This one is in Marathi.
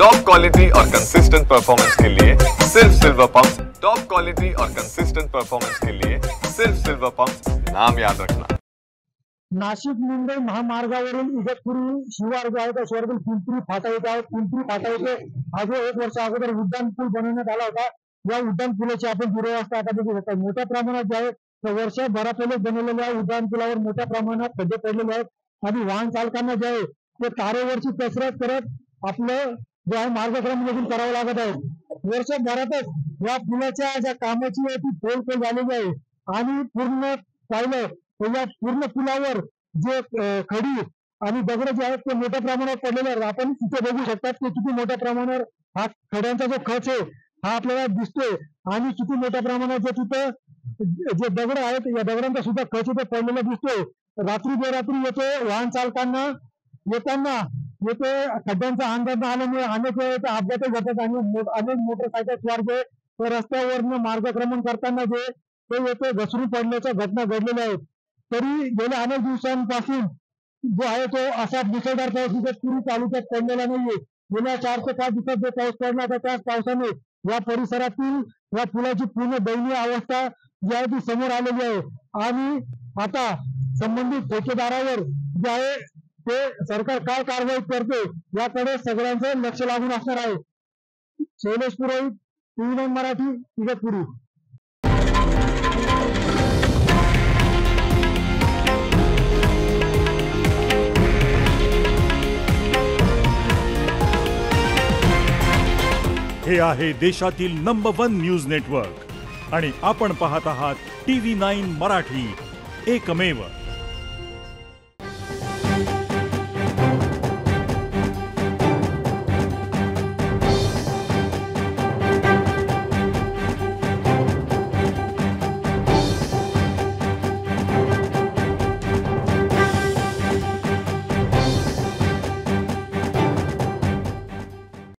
टॉप क्वालिटी और कंसिस्टेंट परफॉर्मेंस के लिए सिर्फ सिल्वर पंप्स। टॉप क्वालिटी और कंसिस्टेंट परफॉर्मेंस के लिए सिर्फ सिल्वर पंप्स, नाम याद रखना। नाशिक मुंबई महामार्गावरील इगतपुरी शिवार जो आहे त्या शिवारातील पिंपरी फाटा येथे आहे। पिंपरी फाटा येथे हा जो 1 वर्ष अगोदर उड्डाण पूल बनवण्यात आला होता, या उड्डाण पुलाची आपण दुरवस्था आता बघू शकता। मोठ्या प्रमाणात जे आहे वर्षभरा पहिले बनवलेल्या उड्डाण पुलावर मोठ्या प्रमाणात खड्डे पडलेले आहेत आणि वाहन चालकांना जे आहे ते तारेवरची कसरत करत आपलं जे आहे मार्गक्रमण करावं लागत आहे। वर्षभरातच या पुलाच्या ज्या कामाची आहे ती फोलफोल झालेली आहे आणि पूर्ण पाहिलं तर या पूर्ण पुलावर जे खडी आणि दगड जे आहेत ते मोठ्या प्रमाणात पडलेले आहेत। आपण तिथे बघू शकतात की किती मोठ्या प्रमाणावर हा खड्यांचा जो खच आहे हा आपल्याला दिसतोय आणि किती मोठ्या प्रमाणात जे तिथं जे दगड आहेत या दगडांचा सुद्धा खच इथे पडलेला दिसतोय। रात्री बेरात्री येथे वाहन चालकांना येताना येथे खड्ड्यांचा अंदाज न आल्यामुळे अनेक वेळा अपघात घडतात आणि अनेक मोटरसायकल स्वार जे रस्त्यावरनं मार्गक्रमण करताना जे ते येथे घसरून पडल्याच्या घटना घडलेल्या आहेत। तरी गेल्या अनेक दिवसांपासून जो आहे तो असा मुसळधार पाऊस इगतपुरी तालुक्यात पडलेला नाहीये। गेल्या 4 ते 5 दिवसात जो पाऊस पडला होता त्याच पावसाने या परिसरातील या पुलाची पूर्ण दयनीय अवस्था जी आहे ती समोर आलेली आहे आणि आता संबंधित ठेकेदारावर जे आहे ते सरकार काय कारवाई करते याकडे सगळ्यांचं लक्ष लागून असणार आहे। शैलेश पुरोहित, TV9 मराठी, इगतपुरी। हे आहे देशातील नंबर 1 न्यूज नेटवर्क आणि आपण पाहत आहात TV9 मराठी, एकमेव।